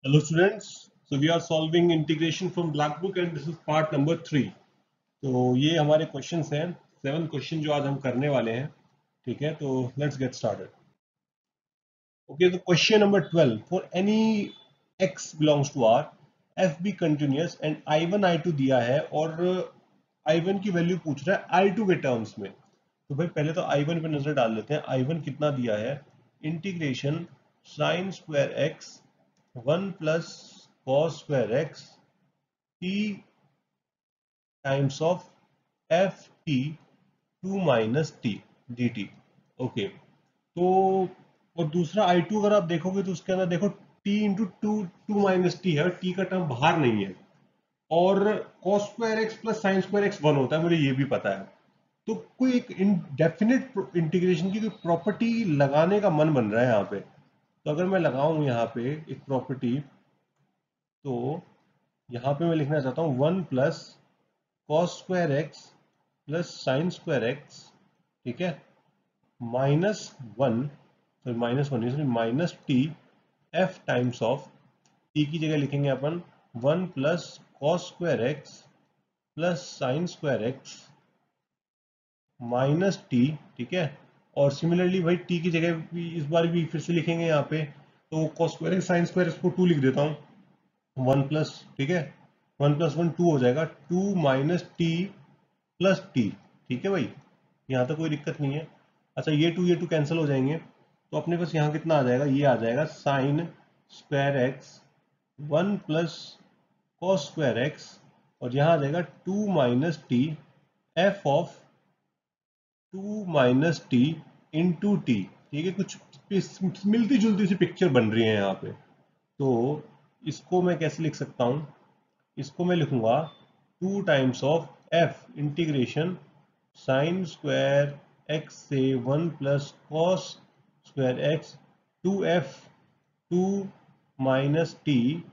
Hello students, so we are solving integration from black book and this is part number 3. तो ये हमारे questions हैं 7 question जो आज हम करने वाले हैं. ठीक है, तो लेट्स गेट स्टार्टेड. ओके, तो question number 12. For any x belongs to r, f be continuous and i1 i2 दिया है और i1 की वैल्यू पूछ रहा है i2 के टर्म्स में. तो भाई पहले तो i1 पे नजर डाल लेते हैं. i1 कितना दिया है? Integration sine square x 1 plus cos square x t times of F T 2 minus T D T. Okay, तो और दूसरा i2 अगर आप देखोगे तो उसके अंदर देखो t into two minus T है, t का टर्म बाहर नहीं है. और cos square x plus sign square x 1 होता है, मुझे ये भी पता है. तो कोई एक डेफिनेट इंटीग्रेशन की कोई प्रॉपर्टी लगाने का मन बन रहा है यहाँ पे. तो अगर मैं लगाऊं यहाँ पे एक प्रॉपर्टी, तो यहाँ पे मैं लिखना चाहता हूँ 1 plus cos square x plus sign square x. ठीक है, minus one, sorry minus T F times of T की जगह लिखेंगे अपन 1 plus cos square x plus sign square x minus T. ठीक है, और सिमिलरली भाई टी की जगह भी इस बार भी फिर से लिखेंगे यहाँ पे, तो cos square x sign square x को 2 लिख देता हूँ. 1 प्लस, ठीक है, 1 प्लस 1 2 हो जाएगा, 2 माइनस टी प्लस टी. ठीक है भाई, यहाँ तक कोई दिक्कत नहीं है. अच्छा, ये टू कैंसिल हो जाएंगे, तो अपने पास यहाँ कितना आ जाएगा? ये आ जाएगा sign square x 1 plus cos square x, और यहाँ आ जाएगा 2 minus T F of 2 minus T into T. ठीक है, कुछ मिलती जुलती सी पिक्चर बन रही है यहाँ पे. तो इसको मैं कैसे लिख सकता हूँ? इसको मैं लिखूंगा 2 times of F integration sign square x से 1 plus cos square x 2f 2 minus T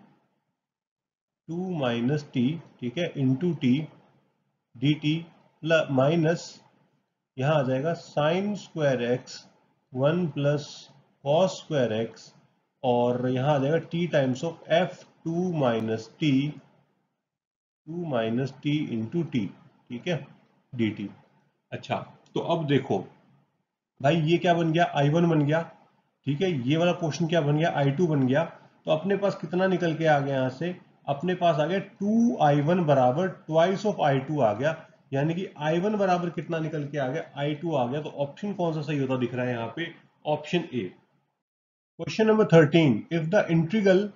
2 minus T, ठीक है, into T D T plus minus, यहाँ आ जाएगा sign square x 1 plus cos square x, और यहाँ आ जाएगा T times of F 2 minus T into T. ठीक है, डी टी. अच्छा, तो अब देखो भाई, ये क्या बन गया? i1 बन गया. ठीक है, ये वाला पोर्शन क्या बन गया? i2 बन गया. तो अपने पास कितना निकल के आ गया यहाँ से? अपने पास आ गया 2i1 बराबर ट्वाइस ऑफ i2 आ गया. यानी कि i1 बराबर कितना निकल के आ गया? i2 आ गया. तो ऑप्शन कौन सा सही होता दिख रहा है यहाँ पे? Option a. Question number 13. If the integral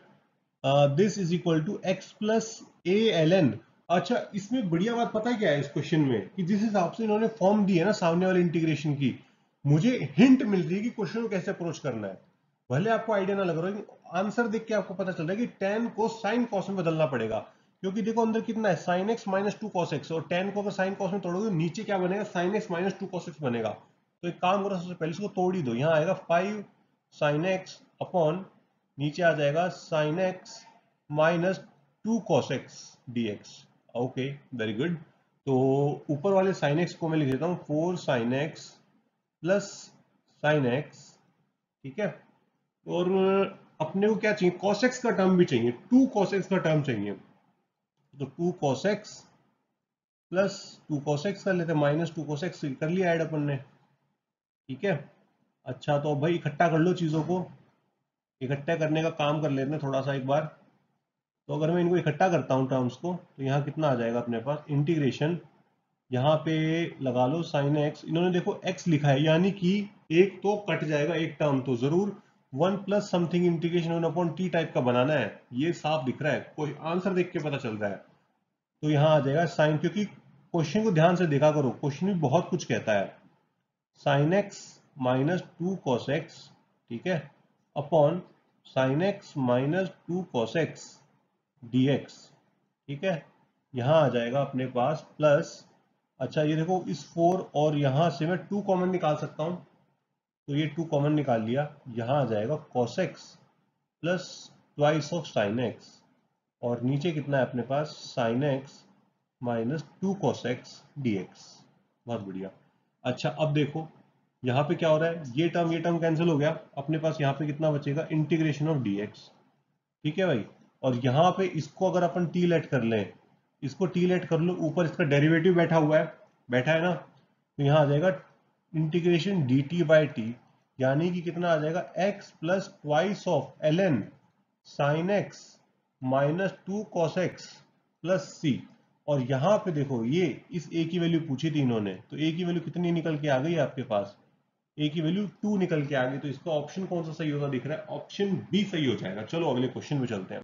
this is equal to x plus a l n. अच्छा, इसमें बढ़िया बात पता है क्या है इस क्वेश्चन में? कि जिस हिसाब से इन्होंने फॉर्म दी है ना सामने वाले इंटीग्रेशन की, मुझे हिंट मिल रही है कि क्वेश्चन को कैसे अप्रोच करना है. भले आपको आइडिया ना लग रहा हो, आंसर देख के आपको पता चल रहा है कि टेन को साइन कॉस में बदलना पड़ेगा. क्योंकि देखो अंदर कितना है, sine x minus two cos x, और टेन को अगर साइन कॉस में तोड़ोगे नीचे क्या बनेगा? Sine x minus two cos x बनेगा. तो एक काम करो, सबसे पहले इसको तोड़ ही दो. यहाँ आएगा 5 साइन एक्स अपॉन, नीचे आ जाएगा sine x minus two cos X D x. Okay, very good. तो ऊपर वाले साइन एक्स को मैं लिख देता हूँ 4 sine x plus sine x. ठीक है, और अपने को क्या चाहिए? cos x का टर्म भी चाहिए, 2 cos x का टर्म चाहिए. तो 2 cos x plus 2 cos x कर लेते हैं, माइनस 2 cos x कर लिया ऐड अपन ने. ठीक है, अच्छा, तो भाई इकट्ठा कर लो चीज़ों को. इकट्ठा करने का काम कर लेते हैं थोड़ा सा एक बार. तो अगर मैं इनको इकट्ठा करता हूँ टर्म्स को, तो यहाँ कितना आ जाएगा अपने पास? इंटीग्रेशन यहाँ पे लगा लो साइन एक्स, इन्होंने देखो x लिखा है, यानी कि एक तो कट जाएगा, एक टर्म तो जरूर 1 plus something integration 1 upon T type का बनाना है. ये साफ दिख रहा है, कोई आंसर देख के पता चल रहा है. तो यहाँ आ जाएगा साइन, क्योंकि क्वेश्चन को ध्यान से देखा करो, क्वेश्चन भी बहुत कुछ कहता है. Sine x minus two cos x, ठीक है, upon sine x minus two cos X D x. ठीक है, यहाँ आ जाएगा अपने पास प्लस. अच्छा, ये देखो इस 4 और यहाँ से मैं 2 कॉमन निकाल सकता हूँ, तो ये 2 कॉमन निकाल लिया. यहाँ आ जाएगा cos x plus twice of sine X, और नीचे कितना है अपने पास? Sine x minus two cos X D X. बहुत बढ़िया. अच्छा, अब देखो यहाँ पे क्या हो रहा है, ये टर्म कैंसिल हो गया. अपने पास यहाँ पे कितना बचेगा? Integration of D x. ठीक है भाई। और यहाँ पे इसको अगर अपन टी लेट कर लें, इसको टी लेट कर लो, ऊपर इसका डेरिवेटिव बैठा है ना, तो यहाँ आ जाएगा integration d t by t, यानी कि कितना आ जाएगा x plus twice of l n sine x minus two cos x plus c. और यहाँ पे देखो ये इस a की वैल्यू पूछी थी इन्होंने, तो a की वैल्यू कितनी निकल के आ गई आपके पास, a की वैल्यू 2 निकल के आ गई। तो इसका ऑप्शन कौन सा सही होगा दिख रहा है, ऑप्शन बी सही हो जाएगा। चलो अगले क्वेश्चन में चलते हैं।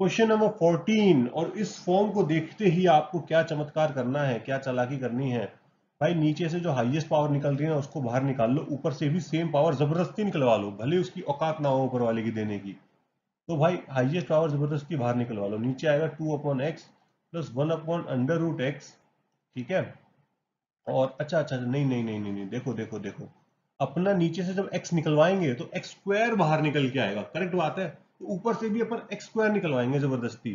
Question number 14। और इस फॉर्म को देखते ही आपको क्या चमत्कार करना है, क्या चालाकी करनी है भाई, नीचे से जो हाईएस्ट पावर निकल रही है ना उसको बाहर निकाल लो, ऊपर से भी सेम पावर जबरदस्ती निकलवा लो, भले उसकी औकात ना हो ऊपर वाले की देने की। तो भाई हाईएस्ट पावर जबरदस्ती बाहर निकलवा लो, नीचे आएगा 2/x प्लस 1/√x। ठीक है। और अच्छा अच्छा नहीं नहीं नहीं नहीं नहीं, देखो देखो देखो, अपना नीचे से जब x निकलवाएंगे तो x स्क्वायर बाहर निकल के आएगा, करेक्ट बात है। तो ऊपर से भी अपन x स्क्वायर निकलवाएंगे जबरदस्ती,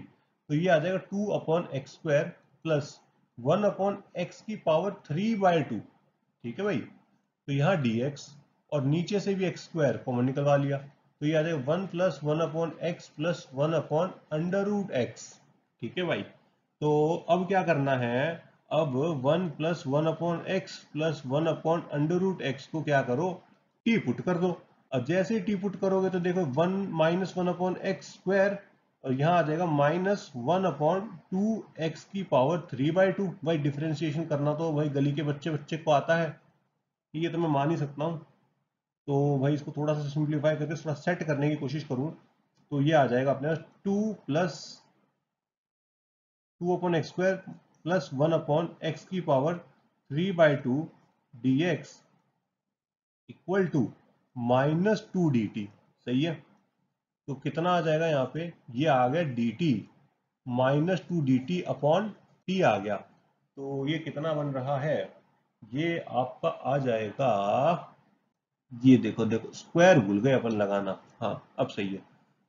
तो ये आ जाएगा 2/x स्क्वायर प्लस 1/x की पावर 3/2। ठीक है भाई। तो यहाँ dx, और नीचे से भी x स्क्वायर कॉमन निकलवा लिया, तो ये आ जाएगा 1 प्लस 1/x प्लस 1/√x। ठीक है भाई। तो अब क्या करना है, अब 1 प्लस 1/x प्लस 1/√x को क्या करो, टी पुट कर दो। अब जैसे ही टी पुट करोगे तो देखो 1 माइनस 1/x स्क्वायर, और यहाँ आ जाएगा माइनस 1/2x की पावर 3/2। भाई डिफरेंशिएशन करना तो भाई गली के बच्चे बच्चे को आता है, ये तो मैं मान ही सकता हूँ। तो भाई इसको थोड़ा सा सिंप्लीफाई करके थोड़ा सेट करने की कोशिश करूँ, तो ये आ जाएगा अपने पास 2 plus 2/x square plus 1/x की power 3/2 dx equal to -2 dt। सही है। तो कितना आ जाएगा यहाँ पे, ये आ गया dt -2 dt अपॉन टी आ गया। तो ये कितना बन रहा है, ये आपका आ जाएगा, ये देखो देखो स्क्वायर भूल गए अपन लगाना, हाँ अब सही है।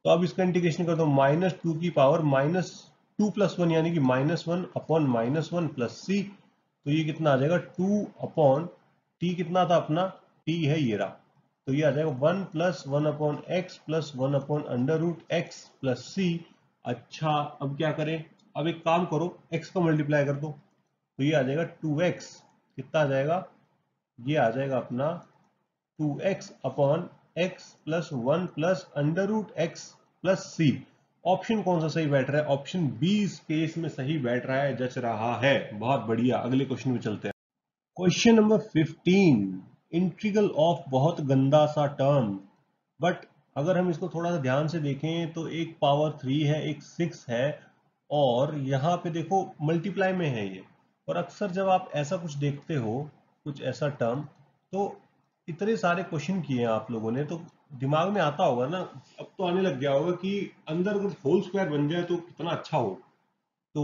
तो अब इसका इंटीग्रेशन कर दो, -2 की पावर -2 प्लस 1 यानी कि -1 अपॉन -1 प्लस सी। तो ये कितना आ जाएगा 2 अपॉन टी, कितना था अपना टी है ये रहा। तो ये आ जाएगा 1 plus 1/x plus 1/√x plus सी। अच्छा अब क्या करें, अब एक काम करो x का मल्टीप्लाई कर दो, तो ये आ जाएगा 2x, कितना आ जाएगा, ये आ जाएगा अपना 2x upon x plus 1 plus √x plus c. Option कौन सा सही बैठ रहा है, ऑप्शन बी इस केस में सही बैठ रहा है, जच रहा है। बहुत बढ़िया, अगले क्वेश्चन में चलते हैं। Question number 15। इंटीग्रल ऑफ बहुत गंदा सा टर्म, बट अगर हम इसको थोड़ा सा ध्यान से देखें तो एक पावर 3 है, एक 6 है, और यहाँ पे देखो मल्टीप्लाई में है ये। और अक्सर जब आप ऐसा कुछ देखते हो, कुछ ऐसा टर्म, तो इतने सारे क्वेश्चन किए हैं आप लोगों ने, तो दिमाग में आता होगा ना, अब तो आने लग गया होगा कि अंदर अगर होल स्क्वायर बन जाए तो कितना अच्छा हो। तो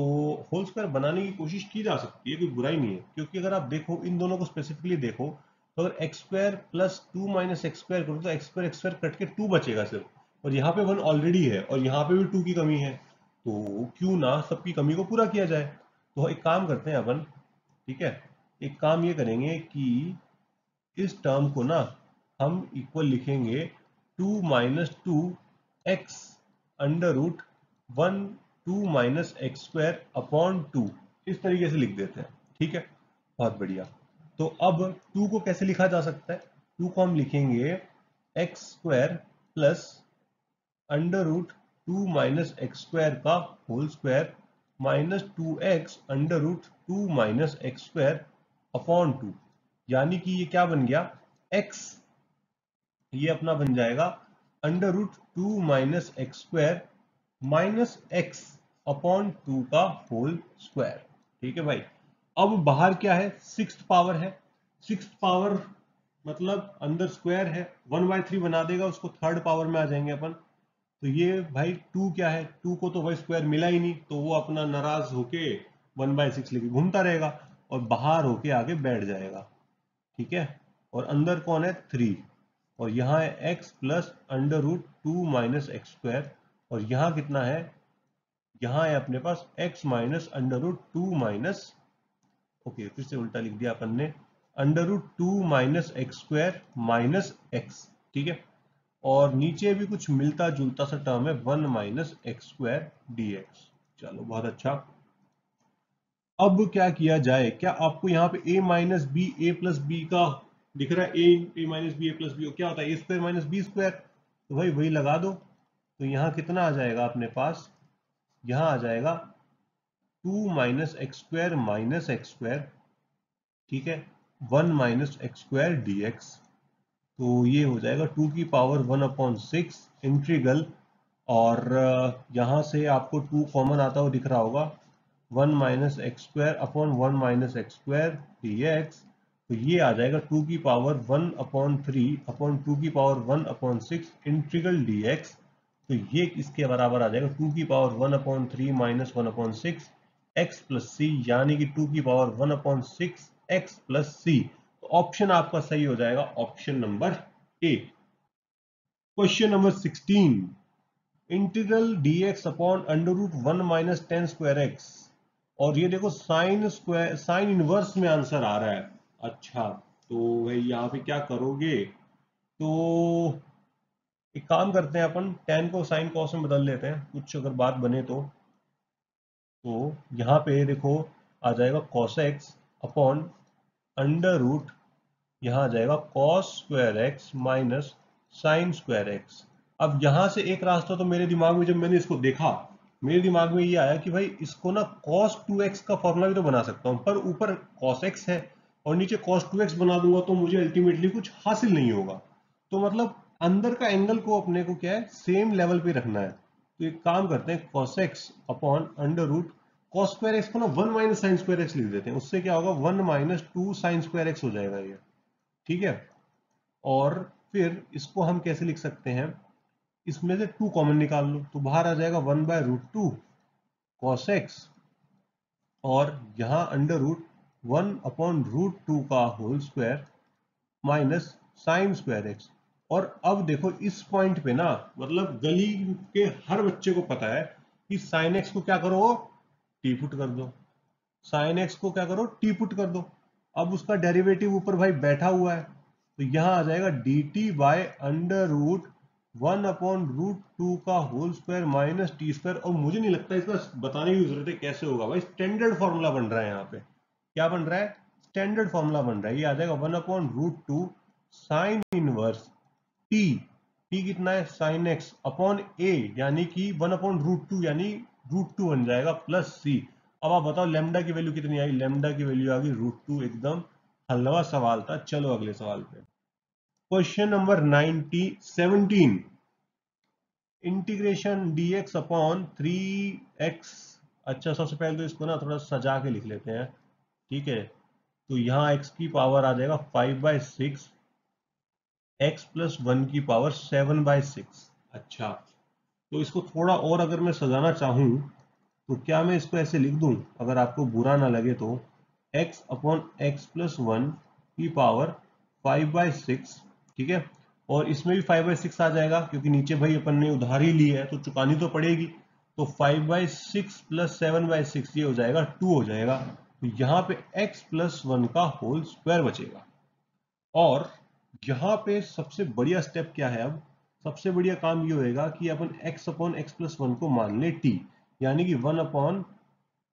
होल स्क्वायर बनाने की कोशिश की जा सकती है, कोई बुराई नहीं है, क्योंकि अगर आप देखो इन दोनों को स्पेसिफिकली देखो, तो अगर x square plus 2 minus x square करो तो एक्स स्क्वायर कट के 2 बचेगा सिर्फ, और यहाँ पे 1 ऑलरेडी है और यहाँ पे भी 2 की कमी है, तो क्यों ना सबकी कमी को पूरा किया जाए। तो एक काम करते हैं अपन, ठीक है, एक काम ये करेंगे कि इस टर्म को ना हम इक्वल लिखेंगे 2 minus 2x under root 1 2 minus x square upon 2, इस तरीके से लिख देते हैं। ठीक है, बहुत बढ़िया। तो अब 2 को कैसे लिखा जा सकता है, 2 को हम लिखेंगे x square plus under root 2 minus x square का whole square minus 2x under root 2 minus x square upon 2, यानी कि ये क्या बन गया, x, ये अपना बन जाएगा under root 2 minus x square minus x upon 2 का होल स्क्वायर। ठीक है भाई। अब बाहर क्या है, सिक्स्थ पावर है, सिक्स्थ पावर मतलब अंदर स्क्वायर है, 1/3 बना देगा, उसको थर्ड पावर में आ जाएंगे अपन। तो ये भाई 2 क्या है, 2 को तो भाई स्क्वायर मिला ही नहीं, तो वो अपना नाराज होके 1/6 लेके घूमता रहेगा और बाहर होके आगे बैठ जाएगा। ठीक है। और अंदर कौन है, 3, और यहाँ है x plus under root 2 minus x square, और यहाँ कितना है, यहाँ है अपने पास x minus under root 2 minus, okay फिर से उल्टा लिख दिया अपन ने, under root 2 minus x square minus x. ठीक है। और नीचे भी कुछ मिलता जुलता सा टर्म है 1 minus x square D x. चलो बहुत अच्छा। अब क्या किया जाए, क्या आपको यहाँ पे a minus b a plus b का दिख रहा है? A minus b a plus b क्या होता है? A square minus b square. तो भाई वही लगा दो। तो यहाँ कितना आ जाएगा अपने पास? यहाँ आ जाएगा 2 माइनस एक्स स्क्वायर, ठीक है, 1 minus x square D x. तो ये हो जाएगा 2 की पावर 1/6 इंटीग्रल, और यहाँ से आपको 2 कॉमन आता हुआ दिख रहा होगा, 1 minus x square upon 1 minus x square D x. तो ये आ जाएगा 2 की पावर 1/3 अपॉन 2 की पावर 1/6 इंटीग्रल डी एक्स। तो ये इसके बराबर आ जाएगा 2 की पावर 1/3 माइनस 1/6 एक्स प्लस सी, यानी कि 2 की पावर 1/6 एक्स प्लस सी। तो ऑप्शन आपका सही हो जाएगा option number a. Question number 16, integral dx upon under root 1 minus ten square x. और ये देखो साइन इनवर्स में आंसर आ रहा है। अच्छा, तो भाई यहाँ पे क्या करोगे? तो एक काम करते हैं, अपन टेन को साइन कॉस में बदल लेते हैं, कुछ अगर बात बने तो। यहाँ पे देखो आ जाएगा cos x upon under root, यहाँ आ जाएगा cos square x minus sine square x. अब यहाँ से एक रास्ता तो मेरे दिमाग में, जब मैंने इसको देखा, मेरे दिमाग में ये आया कि भाई इसको ना cos 2x का फॉर्मूला भी तो बना सकता हूँ, पर ऊपर cos x है और नीचे cos 2x बना दूंगा तो मुझे अल्टीमेटली कुछ हासिल नहीं होगा। तो मतलब अंदर का एंगल को अपने को क्या है, सेम लेवल पे रखना है। तो एक काम करते हैं, cos x upon under root cos square x को ना 1 माइनस साइन स्क्वायर एक्स लिख देते हैं। उससे क्या होगा, 1 माइनस 2 साइन स्क्वायर एक्स हो जाएगा ये, ठीक है। और फिर इसको हम कैसे लिख सकते हैं, इसमें से 2 कॉमन निकाल लो तो बाहर आ जाएगा 1/√2 cos x, और यहाँ अंडर रूट 1/√2 का whole square minus sine square x. और अब देखो इस पॉइंट पे ना, मतलब गली के हर बच्चे को पता है कि साइन एक्स को क्या करो, टी पुट कर दो। साइन एक्स को क्या करो, टी पुट कर दो। अब उसका डेरिवेटिव ऊपर भाई बैठा हुआ है, तो यहां आ जाएगा d t by under root 1/√2 का whole square minus t square. और मुझे नहीं लगता इसका बताने की जरूरत है कैसे होगा भाई, स्टैंडर्ड फॉर्मूला बन रहा है यहाँ पे। क्या बन रहा है? स्टैंडर्ड फॉर्मूला बन रहा है। ये आ जाएगा 1/√2 साइन इनवर्स टी, टी कितना है, साइन एक्स अपॉन ए, यानी कि 1/√2 यानी √2 बन जाएगा, प्लस सी। अब आप बताओ लेमडा की वैल्यू कितनी आई? लेमडा की वैल्यू आ गई √2। एकदम हलवा सवाल था। चलो अगले सवाल पे। Question number 17, integration dx upon 3x। अच्छा, सबसे पहले तो इसको ना थोड़ा सजा के लिख लेते हैं, ठीक है। तो यहाँ x की पावर आ जाएगा 5/6, x प्लस 1 की पावर 7/6। अच्छा, तो इसको थोड़ा और अगर मैं सजाना चाहूँ तो क्या मैं इसको ऐसे लिख दूं, अगर आपको बुरा ना लगे तो, x अपॉन एक्स प्लस 1 की पावर 5/6, ठीक है। और इसमें भी 5/6 आ जाएगा, क्योंकि नीचे भाई अपन ने उधार ही ली है तो चुकानी तो पड़ेगी। तो 5/6 प्लस 7/6 ये हो जाएगा 2 हो जाएगा। तो यहाँ पे x प्लस 1 का होल स्क्वायर बचेगा। और यहाँ पे सबसे बढ़िया स्टेप क्या है, अब सबसे बढ़िया काम ये होएगा कि अपन x अपॉन एक्स प्लस 1 को मान ले t, यानी कि 1 अपॉन,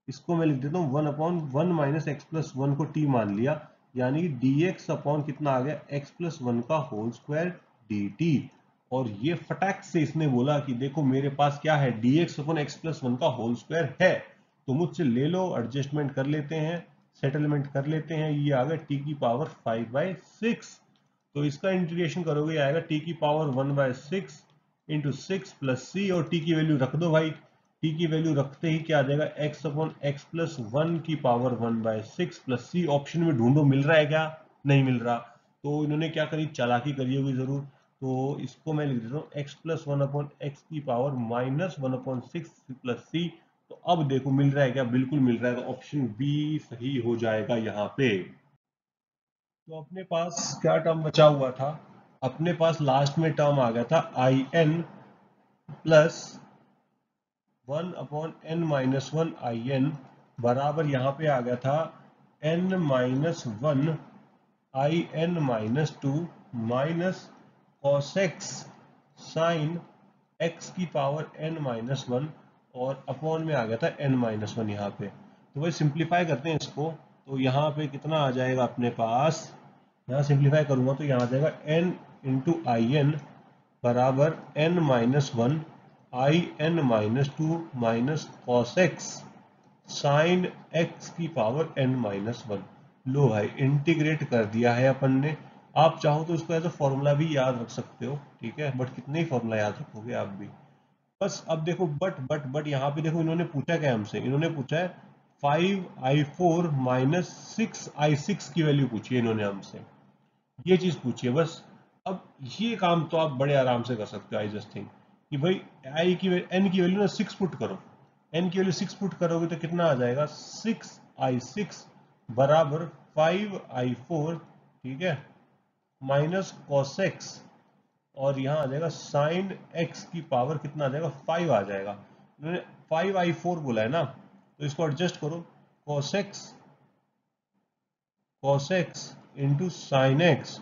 इसको मैं लिख देता हूँ 1/1 माइनस एक्स प्लस 1 को t मान लिया, यानी कि dx अपॉन कितना आ गया, x प्लस 1 का होल स्क्वायर dt। और ये फटाक से इसने बोला कि देखो मेरे पास क्या है, dx अपॉन एक्स प्लस 1 का होल स्क्वायर है, तो मुझसे ले लो, एडजस्टमेंट कर लेते हैं, सेटलमेंट कर लेते हैं। ये आ गया t की पावर 5/6। तो इसका इंटीग्रेशन करोगे आएगा t की पावर 1/6 इंटू 6 प्लस सी, और t की वैल्यू रख दो भाई। t की वैल्यू रखते ही क्या आ जाएगा, x अपॉन एक्स प्लस 1 की पावर 1/6 प्लस सी। ऑप्शन में ढूंढो मिल रहा है क्या? नहीं मिल रहा। तो इन्होंने क्या करी, चालाकी करी होगी जरूर। तो इसको मैं लिख देता हूँ x प्लस 1 अपॉन एक्स की पावर माइनस 1/6 प्लस सी। तो अब देखो मिल रहा है क्या? बिल्कुल मिल रहा है। तो ऑप्शन बी सही हो जाएगा यहाँ पे। तो अपने पास क्या टर्म बचा हुआ था? अपने पास लास्ट में टर्म आ गया था I n plus 1/n-1 I n बराबर, यहाँ पे आ गया था n-1 आई एन-2 minus cos x sine x की पावर n माइनस वन, और अपॉन में आ गया था n माइनस वन यहाँ पे। तो वही सिंप्लीफाई करते हैं इसको, तो यहाँ पे कितना आ जाएगा अपने पास, यहाँ सिंप्लीफाई करूंगा तो यहाँ आ जाएगा n इंटू आई एन बराबर n minus one i n minus two minus cos x sine x की पावर n माइनस वन। लो भाई इंटीग्रेट कर दिया है अपन ने। आप चाहो तो इसको एज अ फॉर्मूला भी याद रख सकते हो, ठीक है, बट कितने ही फॉर्मूला याद रखोगे आप भी। बस अब देखो बट यहाँ पे देखो इन्होंने पूछा क्या हमसे, इन्होंने पूछा है 5i4 माइनस 6i6 की वैल्यू पूछी है इन्होंने हमसे, ये चीज पूछी है बस। अब ये काम तो आप बड़े आराम से कर सकते हो, आई जस्ट थिंक कि भाई आई की एन की वैल्यू ना 6 पुट करो, एन की वैल्यू 6 पुट करोगे तो कितना आ जाएगा 6i6 बराबर 5i4, ठीक है, माइनस कॉस एक्स, और यहाँ आ जाएगा साइन एक्स की पावर कितना आ जाएगा 5 आ जाएगा। उन्होंने 5i4 बोला है ना, तो इसको एडजस्ट करो, cos x into sine x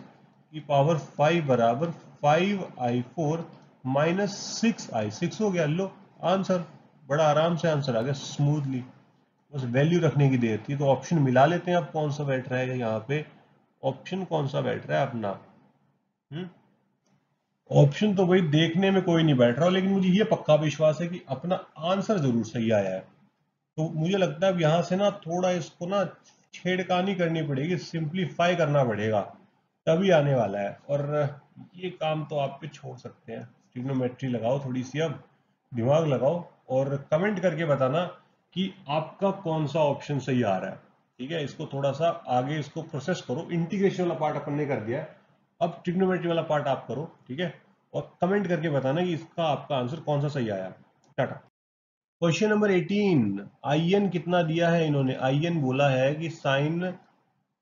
की पावर 5 बराबर 5i4 माइनस 6i6 हो गया। लो आंसर, बड़ा आराम से आंसर आ गया स्मूथली, बस वैल्यू रखने की देर थी। तो ऑप्शन मिला लेते हैं, अब कौन सा बैठ रहा है यहाँ पे, ऑप्शन कौन सा बैठ रहा है अपना, ऑप्शन तो भाई देखने में कोई नहीं बैठ रहा, लेकिन मुझे ये पक्का विश्वास है कि अपना आंसर जरूर सही आया है। तो मुझे लगता है अब यहाँ से ना थोड़ा इसको ना छेड़खानी करनी पड़ेगी, सिंप्लीफाई करना पड़ेगा, तभी आने वाला है। और ये काम तो आप पे छोड़ सकते हैं, ट्रिग्नोमेट्री लगाओ थोड़ी सी, अब दिमाग लगाओ और कमेंट करके बताना कि आपका कौन सा ऑप्शन सही आ रहा है। ठीक है, इसको थोड़ा सा आगे इसको प्रोसेस करो, इंटीग्रेशन वाला पार्ट अपन ने कर दिया है, अब ट्रिग्नोमेट्री वाला पार्ट आप करो, ठीक है, और कमेंट करके बताना कि इसका आपका आंसर कौन सा सही आया। टाटा। क्वेश्चन नंबर 18, आई एन कितना दिया है इन्होंने, आई एन बोला है कि साइन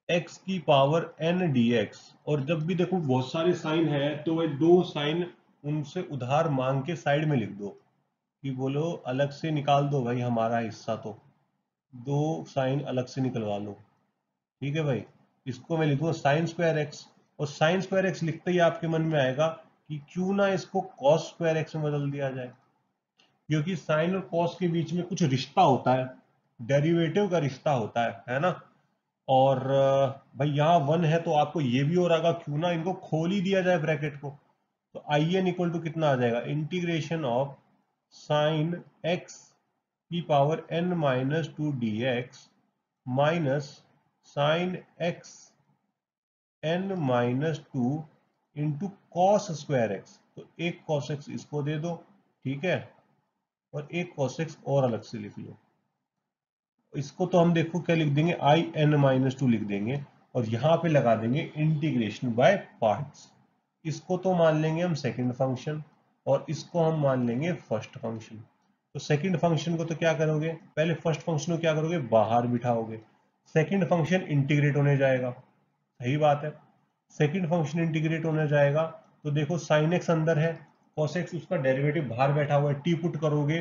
एक्स की पावर एन डी एक्स, और जब भी देखो बहुत सारे साइन है तो वह दो साइन उनसे उधार मांग के साइड में लिख दो, कि बोलो अलग से निकाल दो भाई हमारा हिस्सा, तो दो साइन अलग से निकलवा लो, ठीक है भाई। इसको मैं लिखूंगा साइन स्क्वायर एक्स, और साइन स्क्वायर एक्स लिखते ही आपके मन में आएगा कि क्यों ना इसको कॉस स्क्वायर एक्स में बदल दिया जाए, क्योंकि साइन और कॉस के बीच में कुछ रिश्ता होता है, डेरिवेटिव का रिश्ता होता है ना। और भाई यहाँ वन है तो आपको ये भी हो रहा होगा क्यों ना इनको खोल ही दिया जाए ब्रैकेट को। तो आई एन इक्वल टू कितना आ जाएगा, इंटीग्रेशन ऑफ साइन एक्स की power n minus two d x minus sine x n minus two into cos square x. तो एक कॉस एक्स इसको दे दो, ठीक है, और एक cos x और अलग से लिख लो। इसको तो हम देखो क्या लिख देंगे, आई एन माइनस टू लिख देंगे, और यहाँ पे लगा देंगे इंटीग्रेशन बाय पार्ट्स। इसको तो मान लेंगे हम सेकंड फंक्शन, और इसको हम मान लेंगे फर्स्ट फंक्शन। तो सेकंड फंक्शन को तो क्या करोगे, पहले फर्स्ट फंक्शन को क्या करोगे, बाहर बिठाओगे, सेकंड फंक्शन इंटीग्रेट होने जाएगा, सही बात है, सेकंड फंक्शन इंटीग्रेट होने जाएगा। तो देखो साइन एक्स अंदर है, cos x उसका डेरिवेटिव बाहर बैठा हुआ है, टी पुट करोगे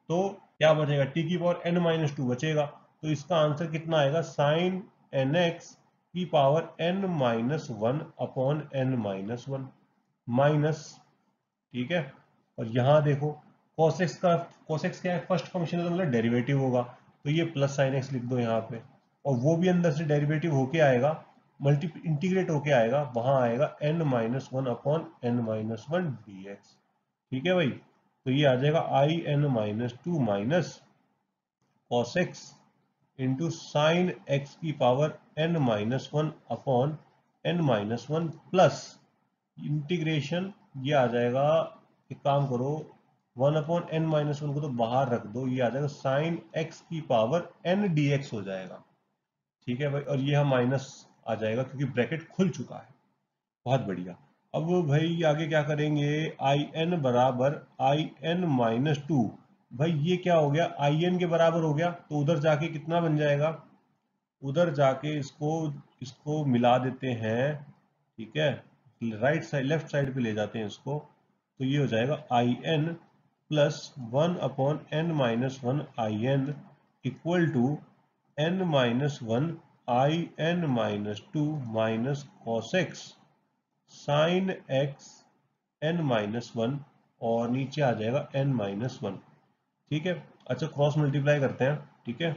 तो क्या बचेगा, टी की पावर n माइनस टू बचेगा। तो इसका आंसर कितना आएगा, साइन एन एक्स की power n minus one upon n minus one minus, ठीक है। और यहाँ देखो cos x का, cos x क्या है, फर्स्ट फंक्शन है तो मतलब डेरिवेटिव होगा, तो ये प्लस साइन एक्स लिख दो यहाँ पे, और वो भी अंदर से डेरिवेटिव होके आएगा, मल्टी इंटीग्रेट होके आएगा, वहां आएगा n minus one upon n minus one d x, ठीक है भाई। तो ये आ जाएगा आई n minus two minus cos x into sine x की power n minus one upon n minus one plus integration, ये आ जाएगा, एक काम करो, one upon n minus one को तो बाहर रख दो, ये आ जाएगा साइन एक्स की पावर एन डी एक्स हो जाएगा, ठीक है भाई, और ये हम माइनस आ जाएगा क्योंकि ब्रैकेट खुल चुका है। बहुत बढ़िया। अब भाई आगे क्या करेंगे, आई एन बराबर आई एन माइनस टू, भाई ये क्या हो गया, आई एन के बराबर हो गया, तो उधर जाके कितना बन जाएगा, उधर जाके इसको इसको मिला देते हैं, ठीक है, राइट साइड लेफ्ट साइड पे ले जाते हैं इसको, तो ये हो जाएगा आई n plus one upon n minus one i n equal to n minus one i n minus two minus cos x sine x n-1 और नीचे आ जाएगा n-1। ठीक है, अच्छा क्रॉस मल्टीप्लाई करते हैं। ठीक है,